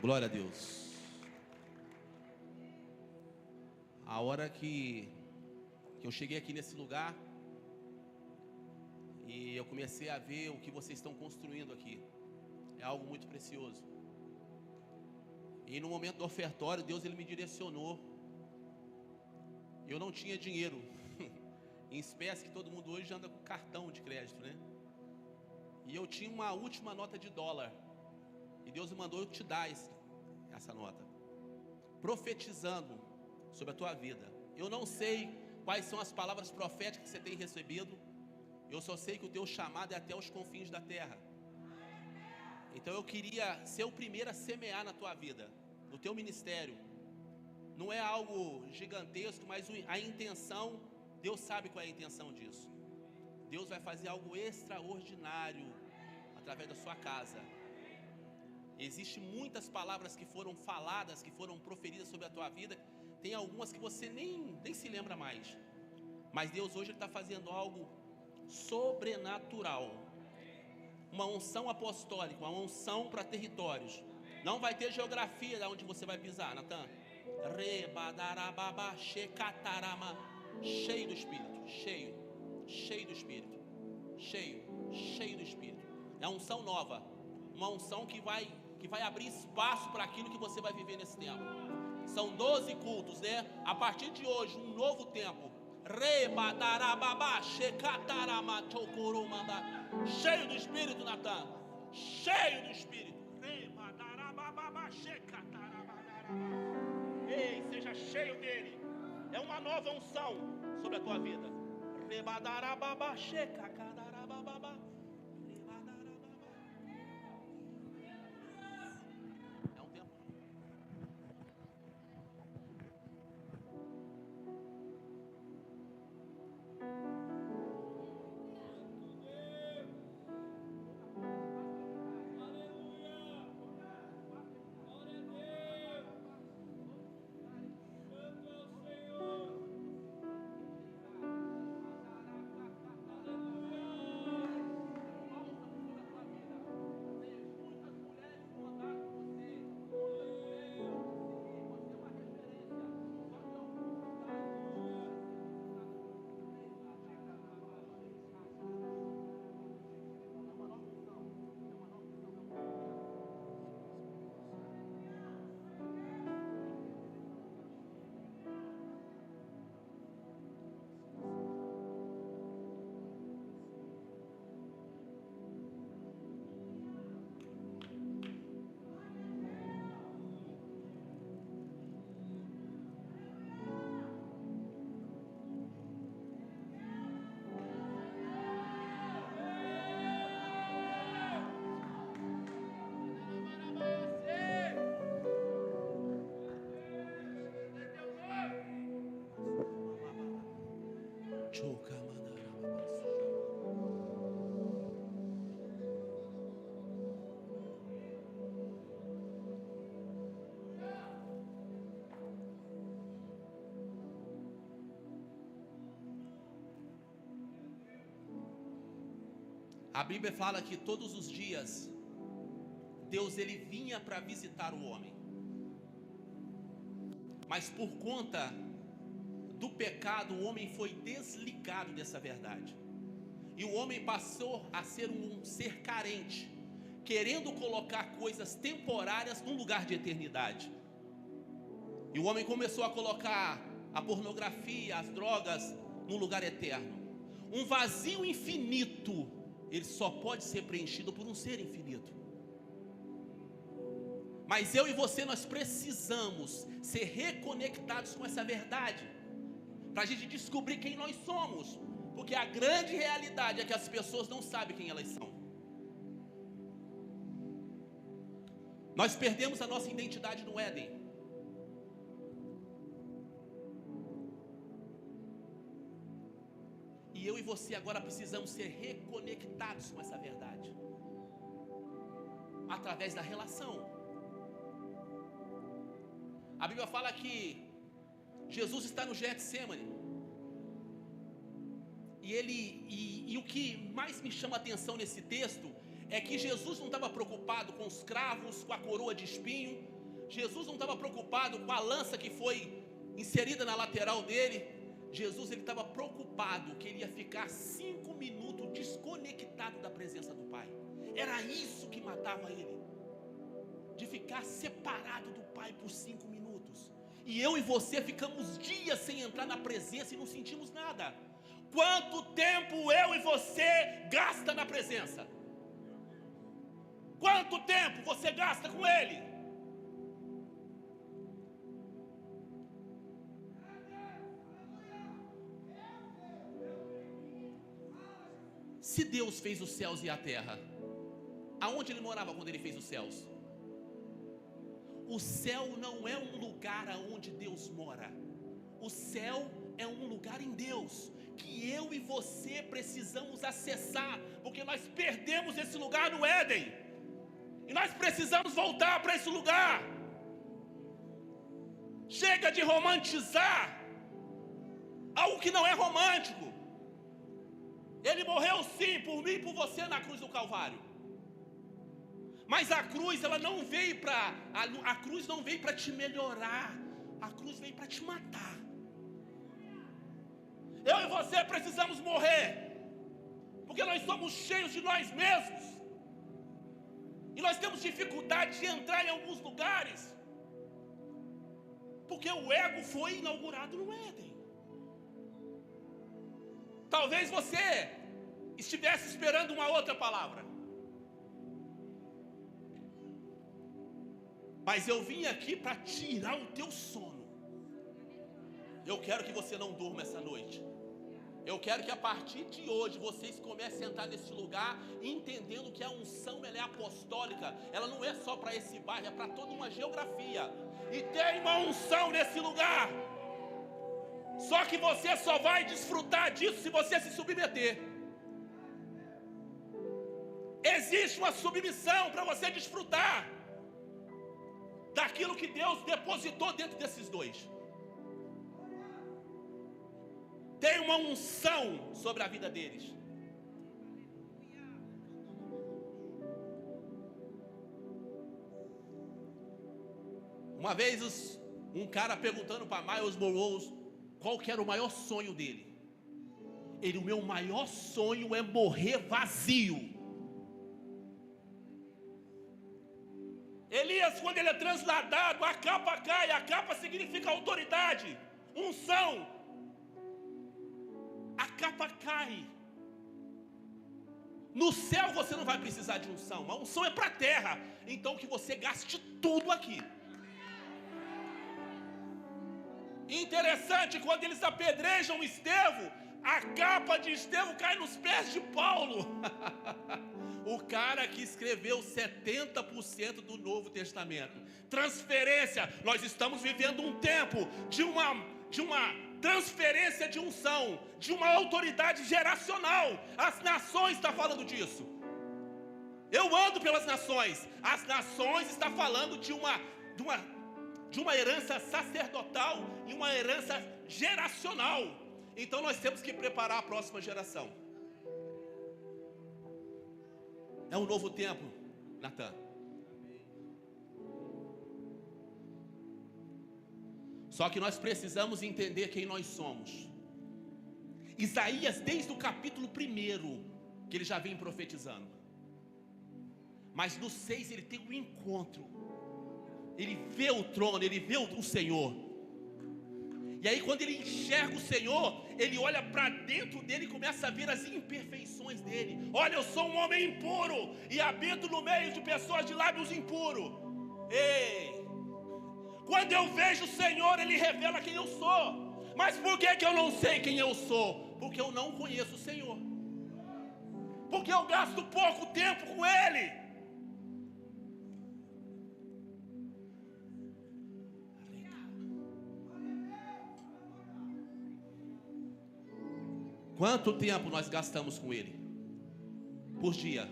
Glória a Deus. A hora que eu cheguei aqui nesse lugar e eu comecei a ver o que vocês estão construindo aqui, é algo muito precioso. E no momento do ofertório, Deus ele me direcionou. Eu não tinha dinheiro em espécie, que todo mundo hoje anda com cartão de crédito, né? E eu tinha uma última nota de dólar. E Deus me mandou eu te dar essa nota, profetizando sobre a tua vida. Eu não sei quais são as palavras proféticas que você tem recebido. Eu só sei que o teu chamado é até os confins da terra. Então eu queria ser o primeiro a semear na tua vida, no teu ministério. Não é algo gigantesco, mas a intenção, Deus sabe qual é a intenção disso. Deus vai fazer algo extraordinário através da sua casa. Existem muitas palavras que foram faladas, que foram proferidas sobre a tua vida. Tem algumas que você nem se lembra mais. Mas Deus hoje está fazendo algo sobrenatural. Uma unção apostólica, uma unção para territórios. Não vai ter geografia de onde você vai pisar, Natan. Cheio do Espírito, cheio do Espírito, cheio do Espírito. É uma unção nova, uma unção que vai abrir espaço para aquilo que você vai viver nesse tempo. São 12 cultos, né? A partir de hoje, um novo tempo. Cheio do Espírito, Natan. Cheio do Espírito. Ei, seja cheio dele. É uma nova unção sobre a tua vida. É um tempo. A Bíblia fala que todos os dias Deus ele vinha para visitar o homem. Mas por conta do pecado, o homem foi desligado dessa verdade. E o homem passou a ser um ser carente, querendo colocar coisas temporárias num lugar de eternidade. E o homem começou a colocar a pornografia, as drogas num lugar eterno. Um vazio infinito, ele só pode ser preenchido por um ser infinito. Mas eu e você, nós precisamos ser reconectados com essa verdade, para a gente descobrir quem nós somos. Porque a grande realidade é que as pessoas não sabem quem elas são. Nós perdemos a nossa identidade no Éden. E eu e você agora precisamos ser reconectados com essa verdade, através da relação. A Bíblia fala que Jesus está no Getsemane. E o que mais me chama a atenção nesse texto é que Jesus não estava preocupado com os cravos, com a coroa de espinho. Jesus não estava preocupado com a lança que foi inserida na lateral dele. Jesus, ele estava preocupado que ele ia ficar 5 minutos desconectado da presença do Pai. Era isso que matava ele, de ficar separado do Pai por 5 minutos. E eu e você ficamos dias sem entrar na presença e não sentimos nada. Quanto tempo eu e você gasta na presença? Quanto tempo você gasta com Ele? Se Deus fez os céus e a terra, aonde Ele morava quando Ele fez os céus? O céu não é um lugar onde Deus mora. O céu é um lugar em Deus, que eu e você precisamos acessar, porque nós perdemos esse lugar no Éden, e nós precisamos voltar para esse lugar. Chega de romantizar algo que não é romântico. Ele morreu sim por mim e por você na cruz do Calvário. Mas a cruz, ela não veio para a cruz não veio para te melhorar. A cruz veio para te matar. Eu e você precisamos morrer, porque nós somos cheios de nós mesmos. E nós temos dificuldade de entrar em alguns lugares, porque o ego foi inaugurado no Éden. Talvez você estivesse esperando uma outra palavra, mas eu vim aqui para tirar o teu sono. Eu quero que você não durma essa noite. Eu quero que a partir de hoje vocês comecem a entrar nesse lugar, entendendo que a unção, ela é apostólica. Ela não é só para esse bairro, é para toda uma geografia. E tem uma unção nesse lugar. Só que você só vai desfrutar disso se você se submeter. Existe uma submissão para você desfrutar daquilo que Deus depositou dentro desses dois. Tem uma unção sobre a vida deles. Uma vez um cara perguntando para Miles Monroe qual que era o maior sonho dele. O meu maior sonho é morrer vazio. Elias, quando ele é transladado, a capa cai. A capa significa autoridade, unção. A capa cai. No céu você não vai precisar de unção. A unção é para a terra. Então que você gaste tudo aqui. Interessante, quando eles apedrejam Estevão, a capa de Estevão cai nos pés de Paulo. O cara que escreveu 70% do Novo Testamento. Transferência. Nós estamos vivendo um tempo de uma transferência de unção, de uma autoridade geracional. As nações estão falando disso. Eu ando pelas nações. As nações estão falando de uma herança sacerdotal e uma herança geracional. Então nós temos que preparar a próxima geração. É um novo tempo, Natan. Só que nós precisamos entender quem nós somos. Isaías, desde o capítulo 1, que ele já vem profetizando. Mas no 6 ele tem um encontro. Ele vê o trono, ele vê o Senhor. E aí quando ele enxerga o Senhor, ele olha para dentro dele e começa a ver as imperfeições dele. Olha, eu sou um homem impuro e habito no meio de pessoas de lábios impuros. Ei! Quando eu vejo o Senhor, Ele revela quem eu sou. Mas por que eu não sei quem eu sou? Porque eu não conheço o Senhor. Porque eu gasto pouco tempo com Ele. Quanto tempo nós gastamos com Ele? Por dia.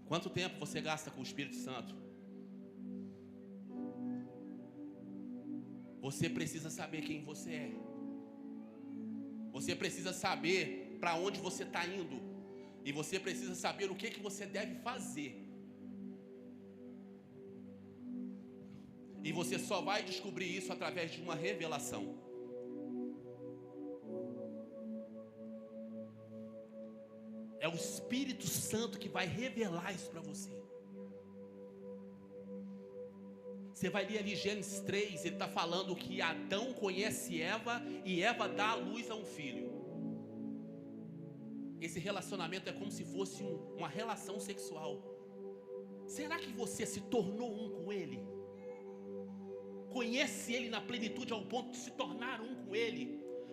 Quanto tempo você gasta com o Espírito Santo? Você precisa saber quem você é. Você precisa saber para onde você está indo. E você precisa saber o que você deve fazer. E você só vai descobrir isso através de uma revelação. É o Espírito Santo que vai revelar isso para você. Você vai ler ali Gênesis 3, ele está falando que Adão conhece Eva e Eva dá à luz a um filho. Esse relacionamento é como se fosse uma relação sexual. Será que você se tornou um com ele? Conhece ele na plenitude ao ponto de se tornar um com ele?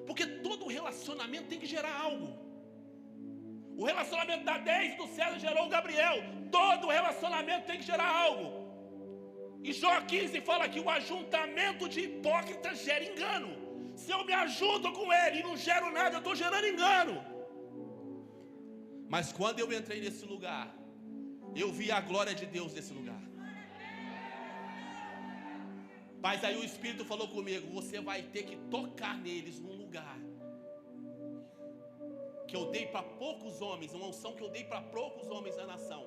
Porque todo relacionamento tem que gerar algo. O relacionamento da Deise e do César gerou o Gabriel. Todo relacionamento tem que gerar algo. E Jó 15 fala que o ajuntamento de hipócritas gera engano. Se eu me ajunto com ele e não gero nada, eu estou gerando engano. Mas quando eu entrei nesse lugar, eu vi a glória de Deus nesse lugar. Mas aí o Espírito falou comigo: você vai ter que tocar neles num lugar que eu dei para poucos homens, uma unção que eu dei para poucos homens da nação.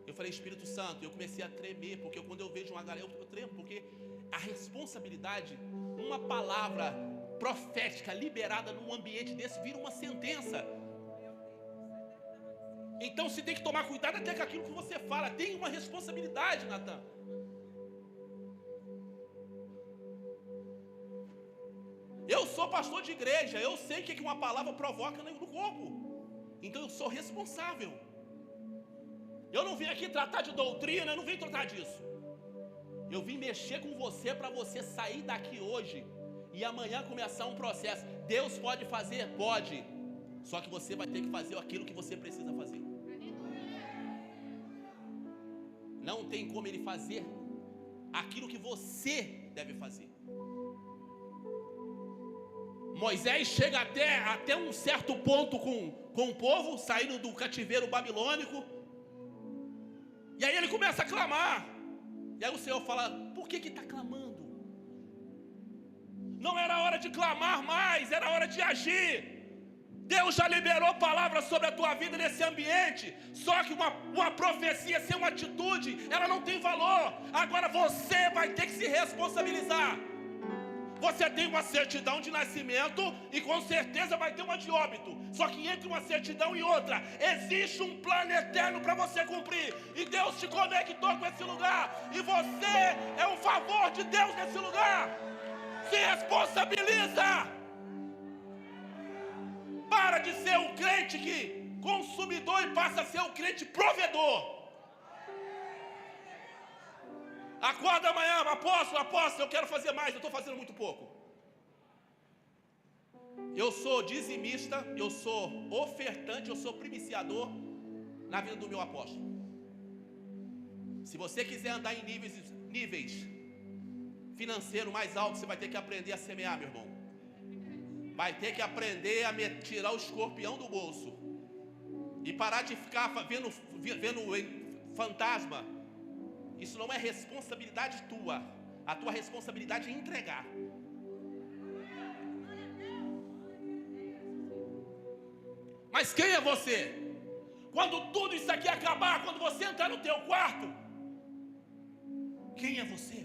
Eu falei: Espírito Santo, eu comecei a tremer, porque quando eu vejo uma galera, eu tremo, porque a responsabilidade, uma palavra profética liberada num ambiente desse, vira uma sentença. Então você tem que tomar cuidado até com aquilo que você fala. Tem uma responsabilidade, Natan. Eu sou pastor de igreja, eu sei o que uma palavra provoca no corpo. Então eu sou responsável. Eu não vim aqui tratar de doutrina, eu não vim tratar disso. Eu vim mexer com você para você sair daqui hoje e amanhã começar um processo. Deus pode fazer? Pode. Só que você vai ter que fazer aquilo que você precisa fazer. Não tem como ele fazer aquilo que você deve fazer. Moisés chega até um certo ponto com o povo, saindo do cativeiro babilônico. E aí ele começa a clamar. E aí o Senhor fala: por que está clamando? Não era hora de clamar mais, era hora de agir. Deus já liberou palavras sobre a tua vida nesse ambiente. Só que uma profecia sem uma atitude, ela não tem valor. Agora você vai ter que se responsabilizar. Você tem uma certidão de nascimento e com certeza vai ter uma de óbito. Só que entre uma certidão e outra, existe um plano eterno para você cumprir. E Deus te conectou com esse lugar. E você é um favor de Deus nesse lugar. Se responsabiliza. Para de ser um crente que consumidor e passa a ser um crente provedor. Acorda amanhã, apóstolo, eu quero fazer mais, eu estou fazendo muito pouco. Eu sou dizimista, eu sou ofertante, eu sou primiciador na vida do meu apóstolo. Se você quiser andar em níveis financeiros mais altos, você vai ter que aprender a semear, meu irmão. Vai ter que aprender a tirar o escorpião do bolso e parar de ficar vendo fantasma. Isso não é responsabilidade tua. A tua responsabilidade é entregar. Mas quem é você? Quando tudo isso aqui acabar, quando você entrar no teu quarto, quem é você?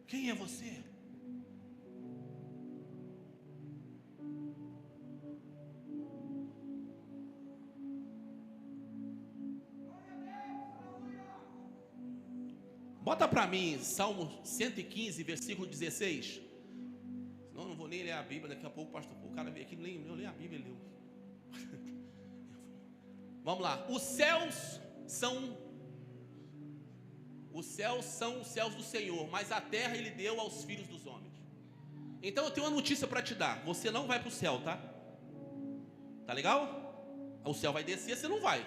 Quem é você? Bota para mim Salmo 115, versículo 16. Senão eu não vou nem ler a Bíblia. Daqui a pouco o cara veio aqui e não leu a Bíblia, ele leu. Vamos lá. Os céus são os céus do Senhor, mas a terra ele deu aos filhos dos homens. Então eu tenho uma notícia para te dar. Você não vai para o céu, tá? Tá legal? O céu vai descer, você não vai.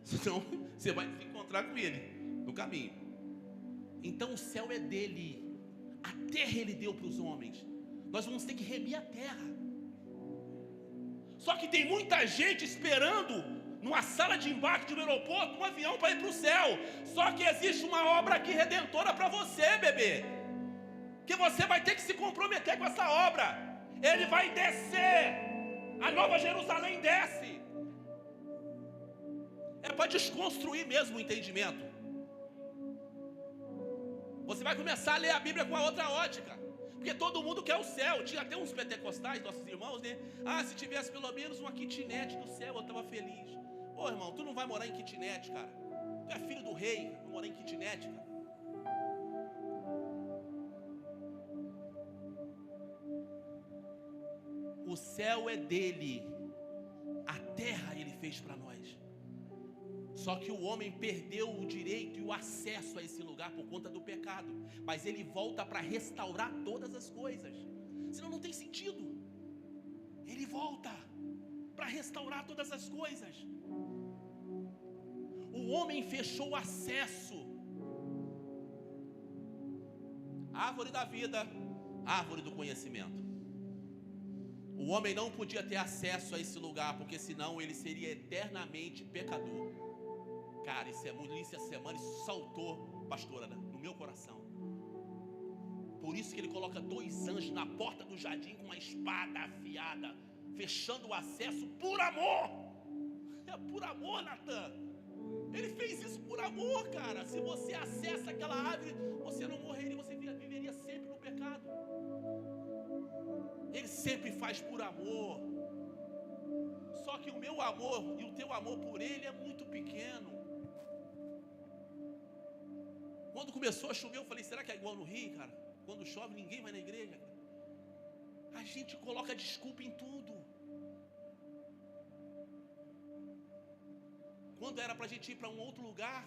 Senão você vai se encontrar com ele no caminho. Então o céu é dele. A terra ele deu para os homens. Nós vamos ter que remir a terra. Só que tem muita gente esperando numa sala de embarque de um aeroporto, um avião para ir para o céu. Só que existe uma obra aqui redentora para você, bebê. Que você vai ter que se comprometer com essa obra. Ele vai descer. A Nova Jerusalém desce. É para desconstruir mesmo o entendimento. Você vai começar a ler a Bíblia com a outra ótica. Porque todo mundo quer o céu. Tinha até uns pentecostais, nossos irmãos, né? Ah, se tivesse pelo menos uma kitnet do céu, eu estava feliz. Ô irmão, tu não vai morar em kitnet, cara. Tu é filho do rei, não morar em kitnet, cara. O céu é dele. A terra ele fez para nós. Só que o homem perdeu o direito e o acesso a esse lugar por conta do pecado. Mas ele volta para restaurar todas as coisas. Senão não tem sentido. Ele volta para restaurar todas as coisas. O homem fechou o acesso. Árvore da vida, árvore do conhecimento. O homem não podia ter acesso a esse lugar, porque senão ele seria eternamente pecador. Cara, isso essa semana, isso saltou, pastora, no meu coração. Por isso que ele coloca 2 anjos na porta do jardim com uma espada afiada, fechando o acesso por amor. É por amor, Natan. Ele fez isso por amor, cara. Se você acessa aquela árvore, você não morreria, você viveria sempre no pecado. Ele sempre faz por amor. Só que o meu amor e o teu amor por ele é muito pequeno. Quando começou a chover, eu falei, será que é igual no Rio, cara? Quando chove, ninguém vai na igreja. A gente coloca desculpa em tudo. Quando era pra gente ir para um outro lugar,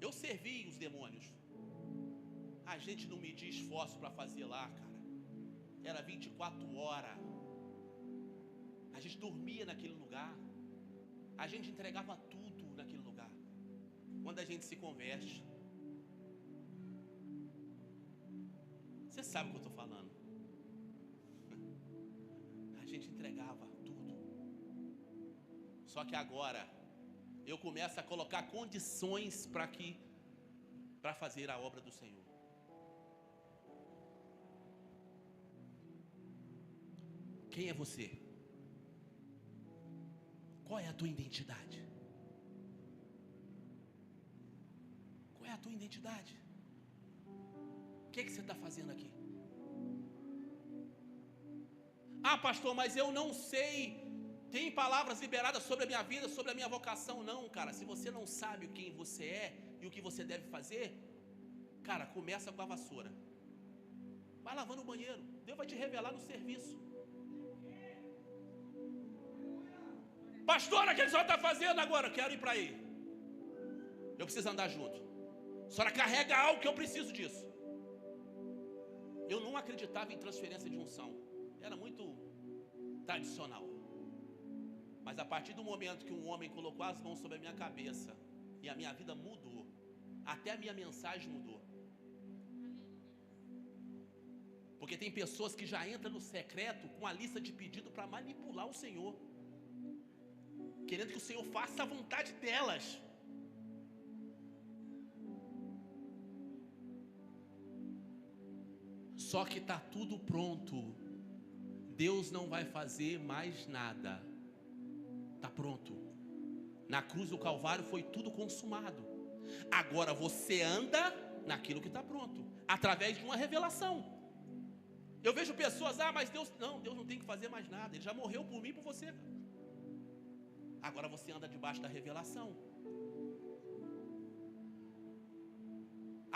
eu servi os demônios. A gente não media esforço para fazer lá, cara. Era 24 horas. A gente dormia naquele lugar. A gente entregava tudo naquele lugar. Quando a gente se converte, você sabe o que eu estou falando. A gente entregava tudo. Só que agora eu começo a colocar condições para fazer a obra do Senhor. Quem é você? Qual é a tua identidade? Qual é a tua identidade? O que você está fazendo aqui? Ah, pastor, mas eu não sei. Tem palavras liberadas sobre a minha vida, sobre a minha vocação. Não, cara, se você não sabe quem você é e o que você deve fazer, cara, começa com a vassoura. Vai lavando o banheiro. Deus vai te revelar no serviço. Pastora, o que a senhora está fazendo agora? Eu quero ir para aí. Eu preciso andar junto. A senhora carrega algo que eu preciso disso. Eu não acreditava em transferência de unção. Era muito tradicional. Mas a partir do momento que um homem colocou as mãos sobre a minha cabeça e a minha vida mudou, até a minha mensagem mudou. Porque tem pessoas que já entram no secreto com a lista de pedido para manipular o Senhor, querendo que o Senhor faça a vontade delas. Só que está tudo pronto. Deus não vai fazer mais nada. Está pronto. Na cruz do Calvário foi tudo consumado. Agora você anda naquilo que está pronto, através de uma revelação. Eu vejo pessoas, mas Deus não tem que fazer mais nada. Ele já morreu por mim e por você. Agora você anda debaixo da revelação.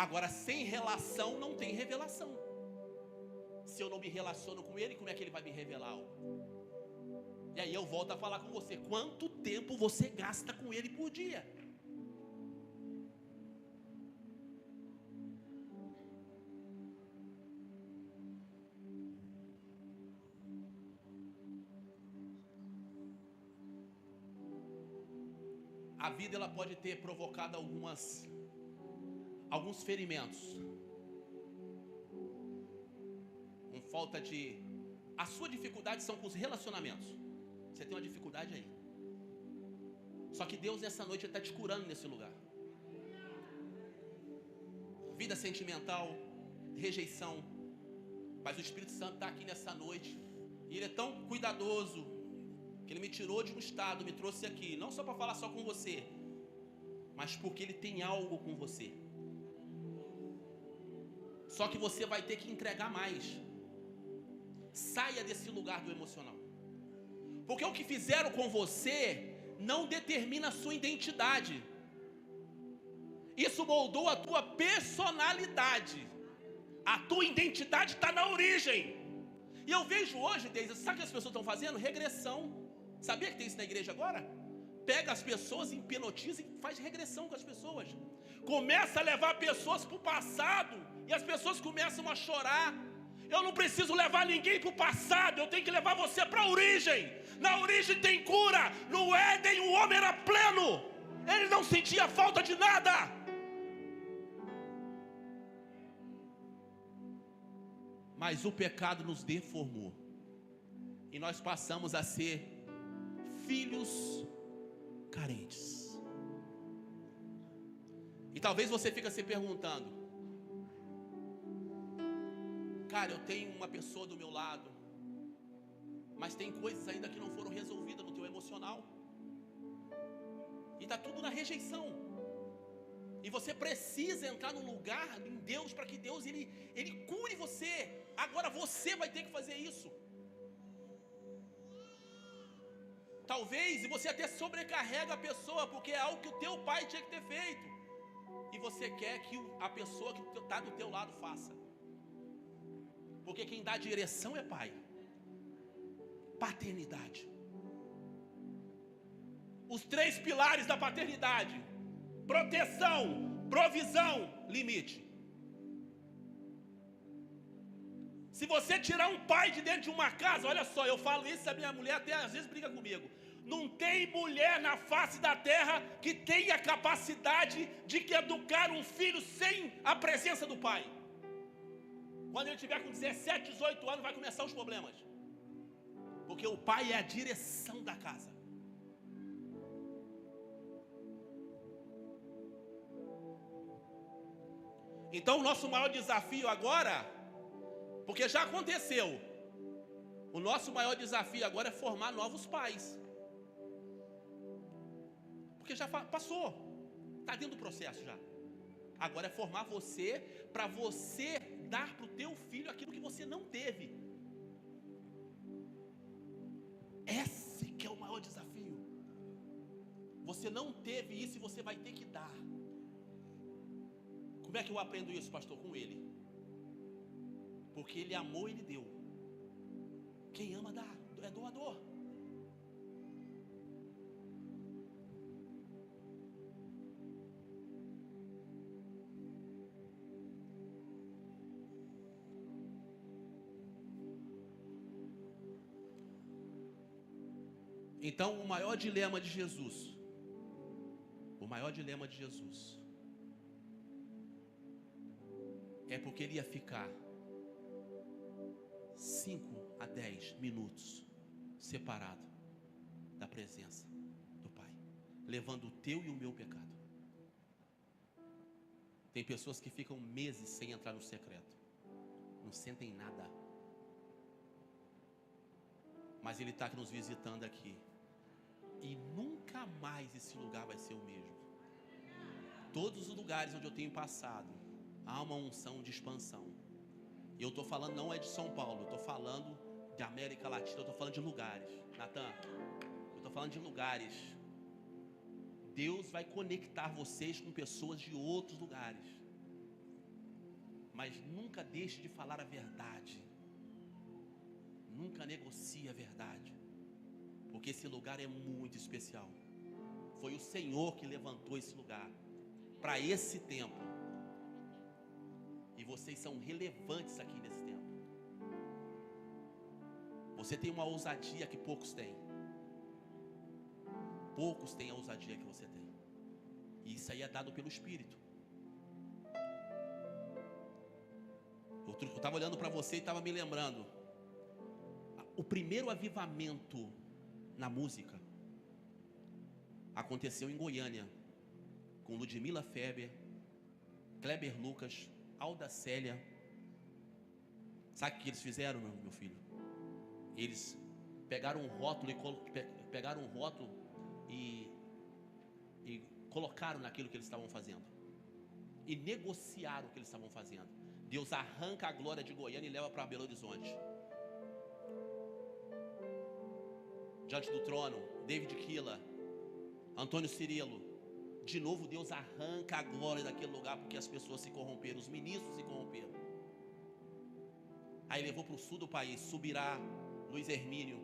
Agora sem relação não tem revelação. Se eu não me relaciono com ele, como é que ele vai me revelar algo? E aí eu volto a falar com você. Quanto tempo você gasta com ele por dia? A vida ela pode ter provocado alguns ferimentos. Com falta de... A sua dificuldade são com os relacionamentos. Você tem uma dificuldade aí. Só que Deus nessa noite está te curando nesse lugar. Vida sentimental, rejeição. Mas o Espírito Santo está aqui nessa noite. E Ele é tão cuidadoso que Ele me tirou de um estado, me trouxe aqui. Não só para falar só com você, mas porque Ele tem algo com você. Só que você vai ter que entregar mais. Saia desse lugar do emocional. Porque o que fizeram com você não determina a sua identidade. Isso moldou a tua personalidade. A tua identidade está na origem. E eu vejo hoje, Deise, sabe o que as pessoas estão fazendo? Regressão. Sabia que tem isso na igreja agora? Pega as pessoas, hipnotiza e faz regressão com as pessoas. Começa a levar pessoas para o passado. E as pessoas começam a chorar. Eu não preciso levar ninguém para o passado. Eu tenho que levar você para a origem. Na origem tem cura. No Éden o homem era pleno. Ele não sentia falta de nada. Mas o pecado nos deformou. E nós passamos a ser filhos carentes. E talvez você fique se perguntando: cara, eu tenho uma pessoa do meu lado, mas tem coisas ainda que não foram resolvidas no teu emocional. E está tudo na rejeição. E você precisa entrar no lugar em Deus, para que Deus ele cure você. Agora você vai ter que fazer isso. Talvez, e você até sobrecarrega a pessoa, porque é algo que o teu pai tinha que ter feito. E você quer que a pessoa que está do teu lado faça. Porque quem dá direção é pai. Paternidade. Os 3 pilares da paternidade: proteção, provisão, limite. Se você tirar um pai de dentro de uma casa, olha só, eu falo isso, a minha mulher até às vezes briga comigo. Não tem mulher na face da terra que tenha capacidade de educar um filho sem a presença do pai. Quando ele tiver com 17, 18 anos, vai começar os problemas. Porque o pai é a direção da casa. Então o nosso maior desafio agora, porque já aconteceu, o nosso maior desafio agora é formar novos pais. Porque já passou, está dentro do processo já. Agora é formar você, para você dar para o teu filho aquilo que você não teve. Esse que é o maior desafio. Você não teve isso e você vai ter que dar. Como é que eu aprendo isso, pastor? Com ele. Porque ele amou, ele deu. Quem ama dá, é doador. Então o maior dilema de Jesus, é porque ele ia ficar 5 a 10 minutos separado da presença do Pai, levando o teu e o meu pecado. Tem pessoas que ficam meses sem entrar no secreto, não sentem nada, mas ele está nos visitando aqui, e nunca mais esse lugar vai ser o mesmo. Todos os lugares onde eu tenho passado, há uma unção de expansão. E eu estou falando, não é de São Paulo, eu estou falando de América Latina, eu estou falando de lugares. Natan, eu estou falando de lugares. Deus vai conectar vocês com pessoas de outros lugares. Mas nunca deixe de falar a verdade. Nunca negocie a verdade. Porque esse lugar é muito especial. Foi o Senhor que levantou esse lugar para esse tempo. E vocês são relevantes aqui nesse tempo. Você tem uma ousadia que poucos têm. Poucos têm a ousadia que você tem. E isso aí é dado pelo Espírito. Eu estava olhando para você e estava me lembrando. O primeiro avivamento na música aconteceu em Goiânia, com Ludmila Feber, Kleber Lucas, Alda Célia. Sabe o que eles fizeram, meu filho? Eles pegaram um rótulo e colocaram naquilo que eles estavam fazendo e negociaram o que eles estavam fazendo. Deus arranca a glória de Goiânia e leva para Belo Horizonte. Diante do trono, David Quila, Antônio Cirilo. De novo Deus arranca a glória daquele lugar, porque as pessoas se corromperam, os ministros se corromperam. Aí levou para o sul do país, Subirá, Luiz Hermínio.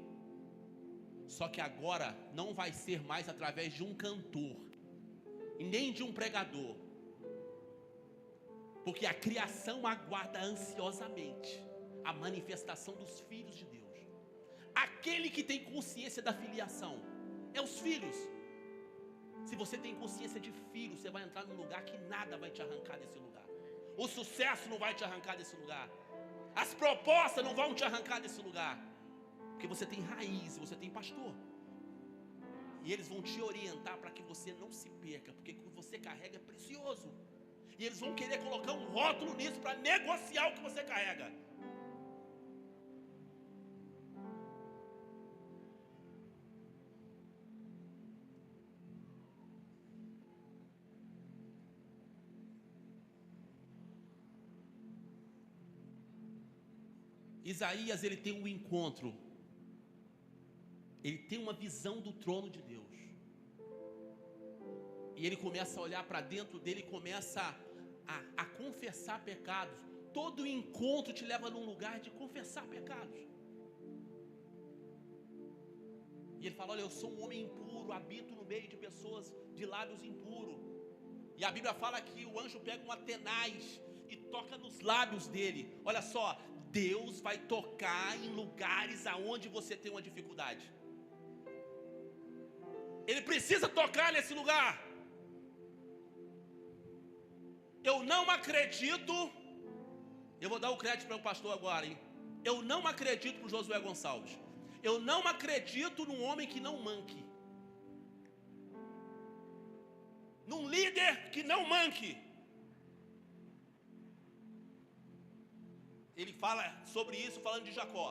Só que agora não vai ser mais através de um cantor e nem de um pregador, porque a criação aguarda ansiosamente a manifestação dos filhos de Deus. Aquele que tem consciência da filiação é os filhos. Se você tem consciência de filho, você vai entrar num lugar que nada vai te arrancar desse lugar. O sucesso não vai te arrancar desse lugar. As propostas não vão te arrancar desse lugar, porque você tem raiz, você tem pastor. E eles vão te orientar para que você não se perca, porque o que você carrega é precioso. E eles vão querer colocar um rótulo nisso para negociar o que você carrega. Isaías, ele tem um encontro, ele tem uma visão do trono de Deus, e ele começa a olhar para dentro dele e começa a confessar pecados. Todo encontro te leva num lugar de confessar pecados. E ele fala: olha, eu sou um homem impuro, habito no meio de pessoas de lábios impuros. E a Bíblia fala que o anjo pega uma tenaz e toca nos lábios dele. Olha só, Deus vai tocar em lugares aonde você tem uma dificuldade. Ele precisa tocar nesse lugar. Eu não acredito. Eu vou dar o crédito para o pastor agora, hein? Eu não acredito para o Josué Gonçalves. Eu não acredito num homem que não manque, num líder que não manque. Ele fala sobre isso falando de Jacó.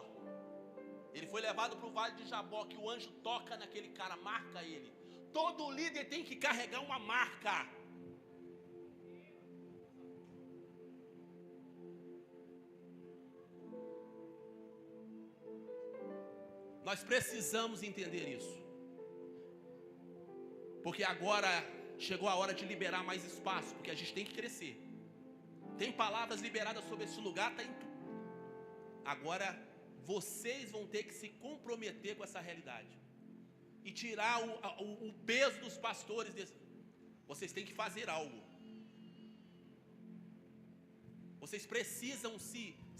Ele foi levado para o vale de Jabó, que o anjo toca naquele cara, marca ele. Todo líder tem que carregar uma marca. Nós precisamos entender isso, porque agora chegou a hora de liberar mais espaço, porque a gente tem que crescer. Tem palavras liberadas sobre esse lugar, tá em tudo. Agora vocês vão ter que se comprometer com essa realidade e tirar o peso dos pastores desse. Vocês têm que fazer algo. Vocês precisam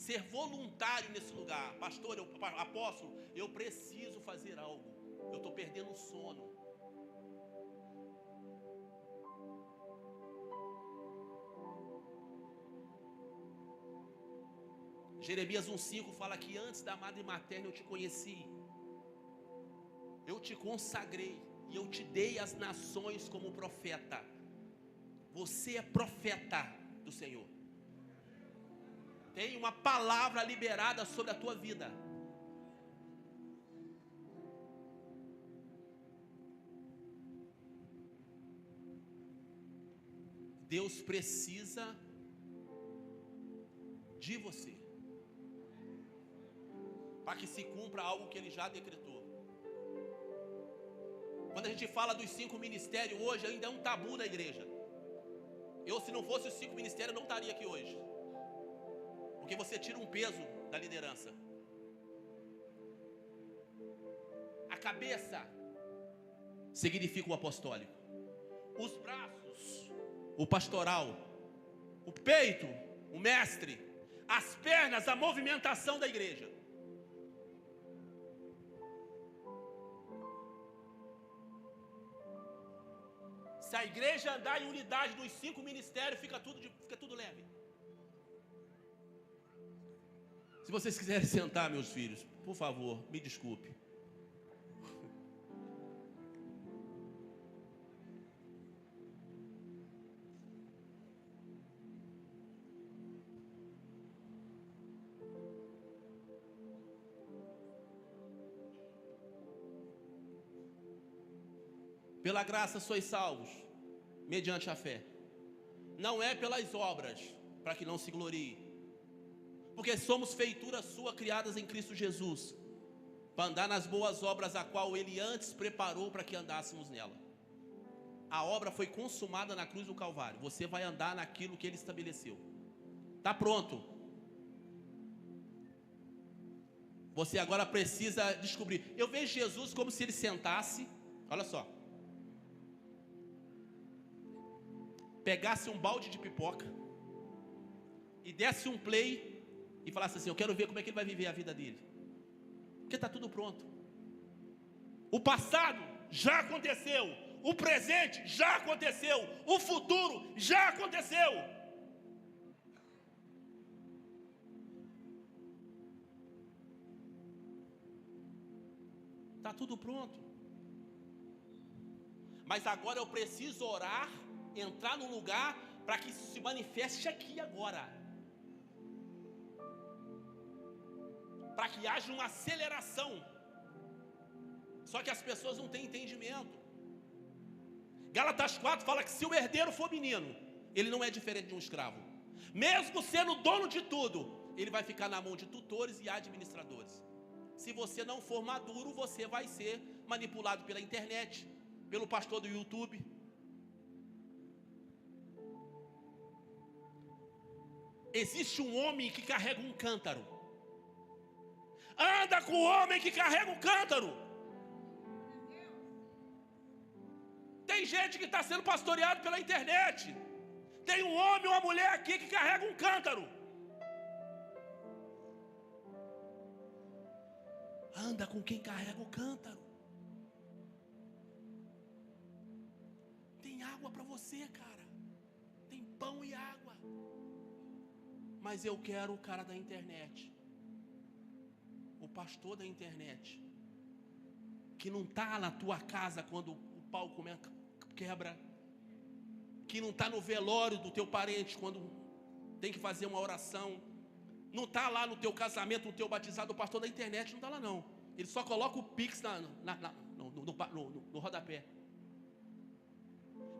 ser voluntário nesse lugar. Pastor, apóstolo, eu preciso fazer algo. Eu estou perdendo o sono. Jeremias 1,5 fala que antes da madre materna eu te conheci, eu te consagrei e eu te dei as nações como profeta. Você é profeta do Senhor. Tem uma palavra liberada sobre a tua vida. Deus precisa de você, para que se cumpra algo que Ele já decretou. Quando a gente fala dos 5 ministérios hoje, ainda é um tabu na igreja. Eu, se não fosse os 5 ministérios, não estaria aqui hoje, porque você tira um peso da liderança. A cabeça significa o apostólico, os braços, o pastoral, o peito, o mestre, as pernas, a movimentação da igreja. Se a igreja andar em unidade dos 5 ministérios, fica tudo leve. Se vocês quiserem sentar, meus filhos, por favor, me desculpe. Pela graça sois salvos, mediante a fé. Não é pelas obras, para que não se glorie. Porque somos feitura sua, criadas em Cristo Jesus, para andar nas boas obras, a qual Ele antes preparou para que andássemos nela. A obra foi consumada na cruz do Calvário. Você vai andar naquilo que Ele estabeleceu. Está pronto. Você agora precisa descobrir. Eu vejo Jesus como se Ele sentasse, olha só, pegasse um balde de pipoca e desse um play e falasse assim: eu quero ver como é que ele vai viver a vida dele, porque está tudo pronto. O passado já aconteceu, o presente já aconteceu, o futuro já aconteceu. Está tudo pronto. Mas agora eu preciso orar, entrar no lugar para que isso se manifeste aqui agora, para que haja uma aceleração. Só que as pessoas não têm entendimento. Gálatas 4 fala que se o herdeiro for menino, ele não é diferente de um escravo. Mesmo sendo dono de tudo, ele vai ficar na mão de tutores e administradores. Se você não for maduro, você vai ser manipulado pela internet, pelo pastor do YouTube. Existe um homem que carrega um cântaro. Anda com o homem que carrega um cântaro. Tem gente que está sendo pastoreado pela internet. Tem um homem ou uma mulher aqui que carrega um cântaro. Anda com quem carrega o cântaro. Tem água para você, cara. Tem pão e água. Mas eu quero o cara da internet, o pastor da internet, que não está na tua casa quando o pau quebra, que não está no velório do teu parente quando tem que fazer uma oração, não está lá no teu casamento, no teu batizado. O pastor da internet não está lá não. Ele só coloca o Pix no rodapé.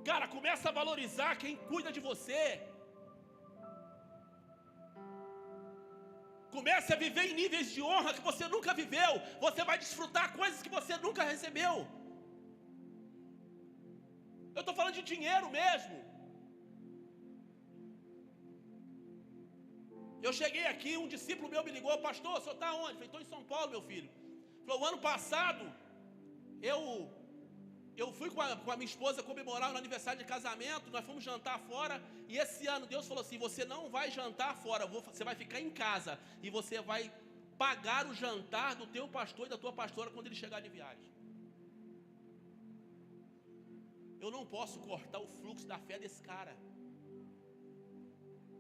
Cara, começa a valorizar quem cuida de você. Comece a viver em níveis de honra que você nunca viveu. Você vai desfrutar coisas que você nunca recebeu. Eu estou falando de dinheiro mesmo. Eu cheguei aqui, um discípulo meu me ligou: pastor, o senhor está onde? Eu falei: estou em São Paulo, meu filho. Falou: o ano passado, eu fui com a minha esposa comemorar o aniversário de casamento, nós fomos jantar fora, e esse ano Deus falou assim: você não vai jantar fora, você vai ficar em casa, e você vai pagar o jantar do teu pastor e da tua pastora quando ele chegar de viagem. Eu não posso cortar o fluxo da fé desse cara,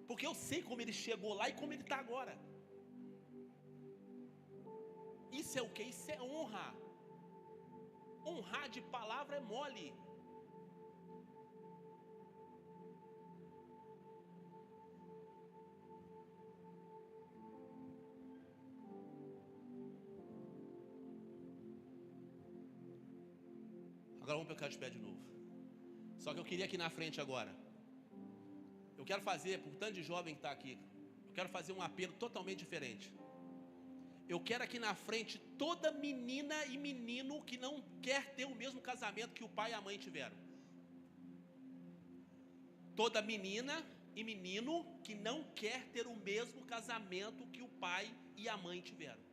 porque eu sei como ele chegou lá e como ele está agora. Isso é o que? Isso é honra. Honrar de palavra é mole. Agora vamos pegar de pé de novo. Só que eu queria aqui na frente agora. Eu quero fazer, por tanto de jovem que está aqui, eu quero fazer um apelo totalmente diferente. Eu quero aqui na frente toda menina e menino que não quer ter o mesmo casamento que o pai e a mãe tiveram. Toda menina e menino que não quer ter o mesmo casamento que o pai e a mãe tiveram.